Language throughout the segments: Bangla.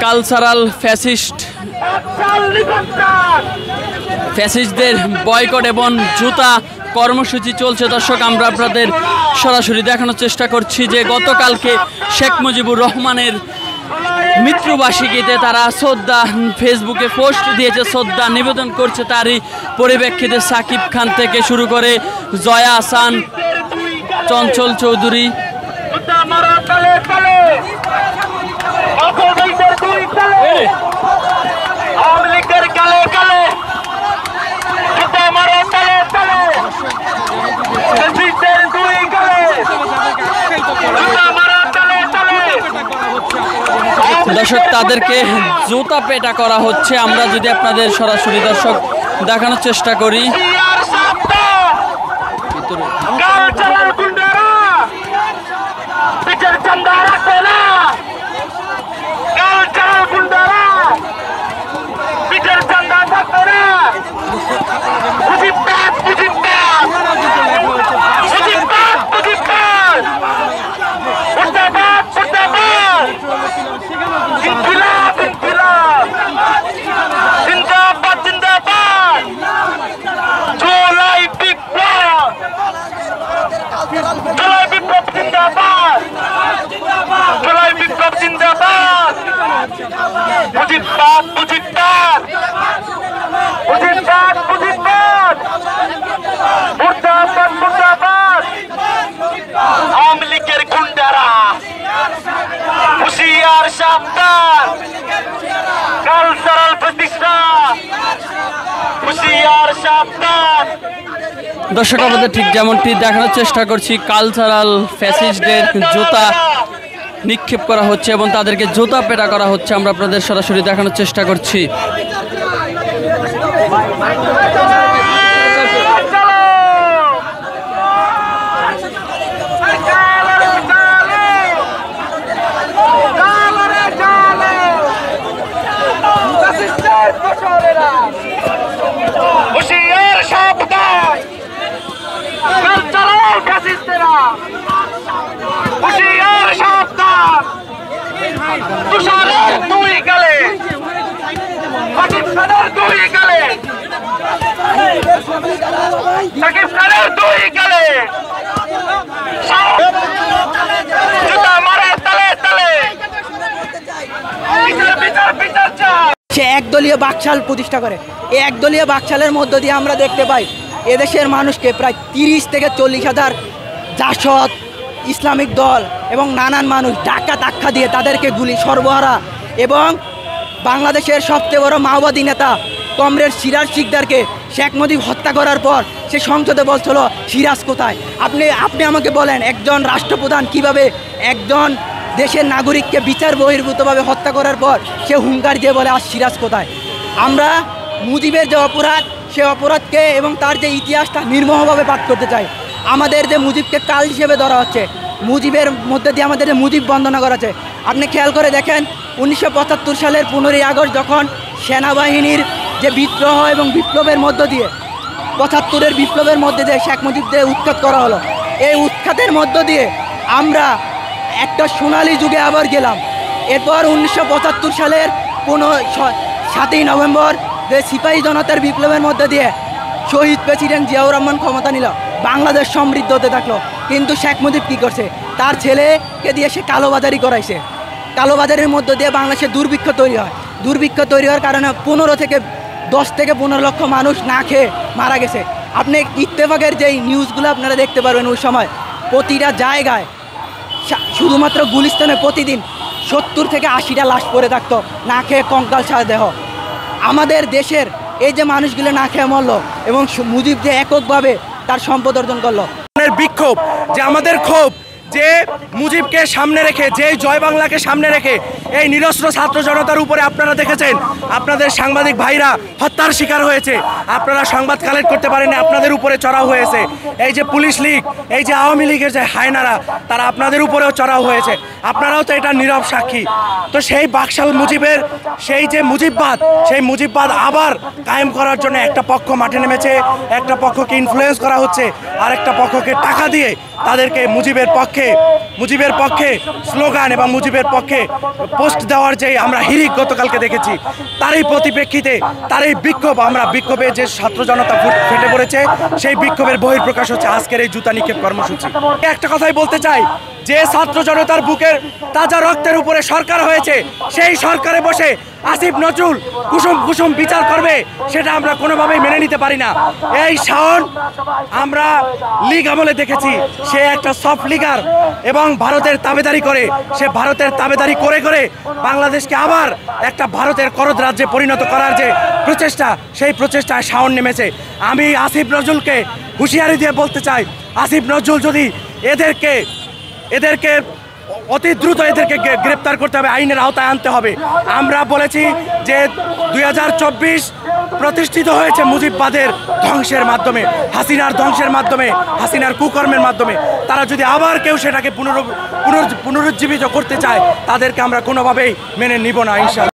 কালচারাল ফ্যাসিস্টদের বয়কট এবং জুতা কর্মসূচি চলছে। দর্শক, আমরা আপনাদের সরাসরি দেখানোর চেষ্টা করছি যে গতকালকে শেখ মুজিবুর রহমানের মৃত্যুবার্ষিকীতে তারা শ্রদ্ধা ফেসবুকে পোস্ট দিয়েছে, শ্রদ্ধা নিবেদন করছে। তারই পরিপ্রেক্ষিতে সাকিব খান থেকে শুরু করে জয়া আহসান, চঞ্চল চৌধুরী, দর্শক তাদেরকে জুতা পেটা করা হচ্ছে। আমরা যদি আপনাদের সরাসরি দর্শক দেখানোর চেষ্টা করি, আওয়ামী লীগের গুন্ডারা হুঁশিয়ার সাবধান, কালচারাল প্রতিষ্ঠা হুঁশিয়ার সাবধান। দর্শক, আমাদের ঠিক যেমনটি দেখানোর চেষ্টা করছি, কালচারাল ফ্যাসিস্টদের জুতা নিক্ষেপ করা হচ্ছে এবং তাদেরকে জুতা পেটা করা হচ্ছে। আমরা আপনাদের সরাসরি দেখানোর চেষ্টা করছি। হুঁশিয়ার সাবধান, কালচারাল ফ্যাসিস্টরা হুঁশিয়ার সাবধান। তুষারের দুই গালে, সাকিব খানের দুই গালে, সাকিব খানের দুই গালে জুতা মারে তালে তালে। বিচার বিচার চাই। সে একদলীয় বাকশাল প্রতিষ্ঠা করে। এই একদলীয় বাকশালের মধ্য দিয়ে আমরা দেখতে পাই এদেশের মানুষকে প্রায় 30 থেকে 40,000 জাসদ, ইসলামিক দল এবং নানান মানুষ ডাকাত আখ্যা দিয়ে তাদেরকে গুলি সর্বহারা, এবং বাংলাদেশের সবচেয়ে বড় মাওবাদী নেতা কমরেড সিরাজ শিকদারকে শেখ মুজিব হত্যা করার পর সে সংসদে বলছিল সিরাজ কোথায়। আপনি আমাকে বলেন, একজন রাষ্ট্রপ্রধান কিভাবে একজন দেশের নাগরিককে বিচার বহির্ভূতভাবে হত্যা করার পর সে হুঙ্কার দিয়ে বলে আর সিরাজ কোথায়। আমরা মুজিবের যে অপরাধ, সে অপরাধকে এবং তার যে ইতিহাসটা নির্মমভাবে পাঠ করতে চাই। আমাদের যে মুজিবকে কাল হিসেবে ধরা হচ্ছে, মুজিবের মধ্যে দিয়ে আমাদের যে মুজিব বন্দনা করা হচ্ছে। আপনি খেয়াল করে দেখেন 1975 সালের 15ই আগস্ট যখন সেনাবাহিনীর যে বিদ্রোহ এবং বিপ্লবের মধ্য দিয়ে 75-এর বিপ্লবের মধ্যে দিয়ে শেখ মুজিবদের উৎখাত করা হলো। এই উৎখাতের মধ্য দিয়ে আমরা একটা সোনালী যুগে আবার গেলাম। এরপর 1975 সালের 7ই নভেম্বর যে সিপাহী জনতার বিপ্লবের মধ্যে দিয়ে শহীদ প্রেসিডেন্ট জিয়াউর রহমান ক্ষমতা নিল, বাংলাদেশ সমৃদ্ধ হতে থাকলো। কিন্তু শেখ মুজিব কী করছে, তার ছেলেকে দিয়ে সে কালোবাজারি করাইছে। কালোবাজারের মধ্য দিয়ে বাংলাদেশে দুর্ভিক্ষ তৈরি হয়। দুর্ভিক্ষ তৈরি হওয়ার কারণে 10 থেকে 15 লক্ষ মানুষ না খেয়ে মারা গেছে। আপনি ইত্তেফাকের যেই নিউজগুলো আপনারা দেখতে পারবেন, ওই সময় প্রতিটা জায়গায় শুধুমাত্র গুলিস্তানে প্রতিদিন 70 থেকে 80টা লাশ পড়ে থাকতো, না খেয়ে কঙ্কাল ছাড়া দেহ। আমাদের দেশের এই যে মানুষগুলো না খেয়ে মরলো এবং মুজিব যে এককভাবে তার সম্পদ অর্জন করলো, বিক্ষোভ যে আমাদের ক্ষোভ যে মুজিবকে সামনে রেখে, যে জয় বাংলাকে সামনে রেখে এই নিরস্ত্র ছাত্র জনতার উপরে আপনারা দেখেছেন আপনাদের সাংবাদিক ভাইরা হত্যার শিকার হয়েছে, আপনারা সংবাদ কালেক্ট করতে পারেনি, আপনাদের উপরে চড়াও হয়েছে। এই যে পুলিশ লীগ, এই যে আওয়ামী লীগের যে হায়নারা, তারা আপনাদের উপরেও চড়াও হয়েছে, আপনারাও তো এটা নীরব সাক্ষী। তো সেই বাকশাল মুজিবের সেই যে মুজিববাদ, সেই মুজিববাদ আবার কায়েম করার জন্য একটা পক্ষ মাঠে নেমেছে, একটা পক্ষকে ইনফ্লুয়েন্স করা হচ্ছে, আর একটা পক্ষকে টাকা দিয়ে তাদেরকে মুজিবের পক্ষে স্লোগান এবং মুজিবের পক্ষে পোস্ট দেওয়ার যে আমরা হিরিক গতকালকে দেখেছি, তারই পরিপ্রেক্ষিতে তারই বিক্ষোভ, আমরা বিক্ষোভে যে ছাত্র জনতা ফেটে পড়েছে, সেই বিক্ষোভের বহিঃপ্রকাশ হচ্ছে আজকের এই জুতা নিক্ষেপ কর্মসূচি। একটা কথাই বলতে চাই, যে ছাত্র জনতার বুকের তাজা রক্তের উপরে সরকার হয়েছে, সেই সরকারে বসে আসিফ নজরুল কুসুম বিচার করবে, সেটা আমরা কোনোভাবেই মেনে নিতে পারি না। এই শাওন আমরা লীগ আমলে দেখেছি, সে একটা সফট লিগার এবং ভারতের তাবেদারি করে, সে ভারতের তাবেদারি করে করে বাংলাদেশকে আবার একটা ভারতের করদ রাজ্যে পরিণত করার যে প্রচেষ্টা, সেই প্রচেষ্টায় শাওন নেমেছে। আমি আসিফ নজরুলকে হুঁশিয়ারি দিয়ে বলতে চাই, আসিফ নজরুল যদি এদেরকে অতি দ্রুত এদেরকে গ্রেপ্তার করতে হবে, আইনের আওতায় আনতে হবে। আমরা বলেছি যে 2024 প্রতিষ্ঠিত হয়েছে মুজিববাদের ধ্বংসের মাধ্যমে, হাসিনার ধ্বংসের মাধ্যমে, হাসিনার কুকর্মের মাধ্যমে। তারা যদি আবার কেউ সেটাকে পুনরুজ্জীবিত করতে চায়, তাদেরকে আমরা কোনোভাবেই মেনে নিব না ইনশাআল্লাহ।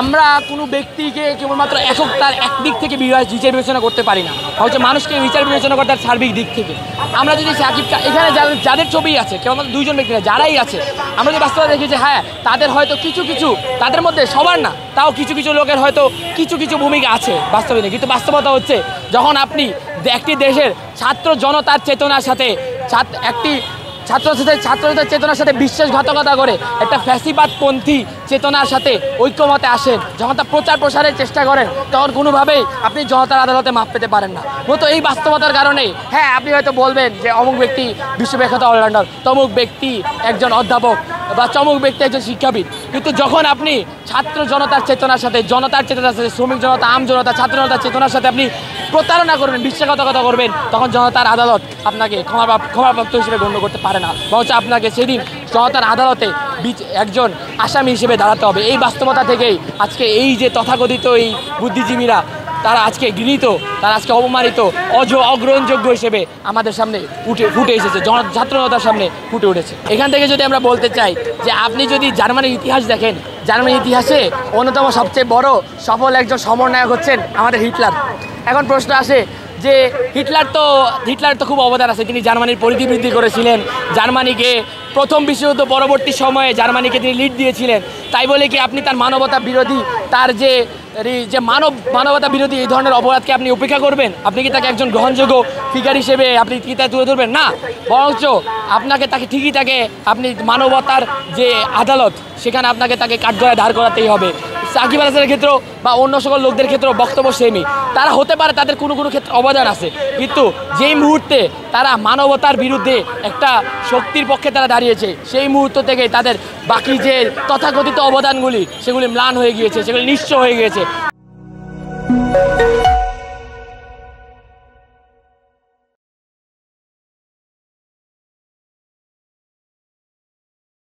আমরা কোনো ব্যক্তিকে কেবলমাত্র একক তার একদিক থেকে বিচার বিবেচনা করতে পারি না, হচ্ছে মানুষকে বিচার বিবেচনা করতে তার সার্বিক দিক থেকে। আমরা যদি সাকিব এখানে যাদের ছবি আছে, কেবলমাত্র দুইজন ব্যক্তি না, যারাই আছে, আমরা যদি বাস্তবে দেখি যে হ্যাঁ তাদের হয়তো কিছু তাদের মধ্যে সবার না, তাও কিছু লোকের হয়তো কিছু ভূমিকা আছে বাস্তবে নেই। কিন্তু বাস্তবতা হচ্ছে যখন আপনি একটি দেশের ছাত্র জনতার চেতনার সাথে ছাত্রদের চেতনার সাথে বিশ্বাসঘাতকতা করে একটা ফ্যাসিবাদপন্থী চেতনার সাথে ঐক্যমতে আসেন, যখন তা প্রচার প্রসারের চেষ্টা করেন, তখন কোনোভাবেই আপনি জনতার আদালতে মাপ পেতে পারেন না। মূলত এই বাস্তবতার কারণে হ্যাঁ আপনি হয়তো বলবেন যে অমুক ব্যক্তি বিশ্ববিখ্যাত অলরাউন্ডার, তমুক ব্যক্তি একজন অধ্যাপক বা চমুক ব্যক্তি একজন শিক্ষাবিদ, কিন্তু যখন আপনি ছাত্র জনতার চেতনার সাথে শ্রমিক জনতা, আম জনতা, ছাত্র জনতার চেতনার সাথে আপনি প্রতারণা করবেন, বিশ্বাসঘাতকতা করবেন, তখন জনতার আদালত আপনাকে ক্ষমাপ্রাপ্ত হিসেবে গণ্য করতে পারে না, বরঞ্চ আপনাকে সেদিন জনতার আদালতে একজন আসামি হিসেবে দাঁড়াতে হবে। এই বাস্তবতা থেকেই আজকে এই যে তথাকথিত এই বুদ্ধিজীবীরা, তারা আজকে ঘৃণিত, তারা আজকে অপমানিত, অগ্রহণযোগ্য হিসেবে আমাদের সামনে ফুটে এসেছে, ছাত্র জনতার সামনে ফুটে উঠেছে। এখান থেকে যদি আমরা বলতে চাই যে আপনি যদি জার্মানির ইতিহাস দেখেন, জার্মানির ইতিহাসে অন্যতম সবচেয়ে বড় সফল একজন সমন্বয়ক হচ্ছেন আমাদের হিটলার। এখন প্রশ্ন আসে যে হিটলার তো খুব অবদান আছে, তিনি জার্মানির পরিধি বৃদ্ধি করেছিলেন, জার্মানিকে প্রথম বিশ্বযুদ্ধ পরবর্তী সময়ে জার্মানিকে তিনি লিড দিয়েছিলেন, তাই বলে কি আপনি তার মানবতা বিরোধী, তার যে মানবতা বিরোধী এই ধরনের অপরাধকে আপনি উপেক্ষা করবেন? আপনি কি তাকে একজন গ্রহণযোগ্য ফিগার হিসেবে আপনি কি তা তুলে ধরবেন? না, বরঞ্চ তাকে আপনি মানবতার যে আদালত, সেখানে আপনাকে তাকে কাঠগড়ায় দাঁড় করাতেই হবে। সাকিব আল হাসানের ক্ষেত্রেও বা অন্য সকল লোকদের ক্ষেত্রেও বক্তব্য সেমই। তারা হতে পারে তাদের কোনো ক্ষেত্রে অবদান আছে, কিন্তু যেই মুহূর্তে তারা মানবতার বিরুদ্ধে একটা শক্তির পক্ষে তারা দাঁড়িয়েছে, সেই মুহূর্ত থেকে তাদের বাকি যে তথাকথিত অবদানগুলি, সেগুলি ম্লান হয়ে গিয়েছে, সেগুলি নিঃস্ব হয়ে গিয়েছে।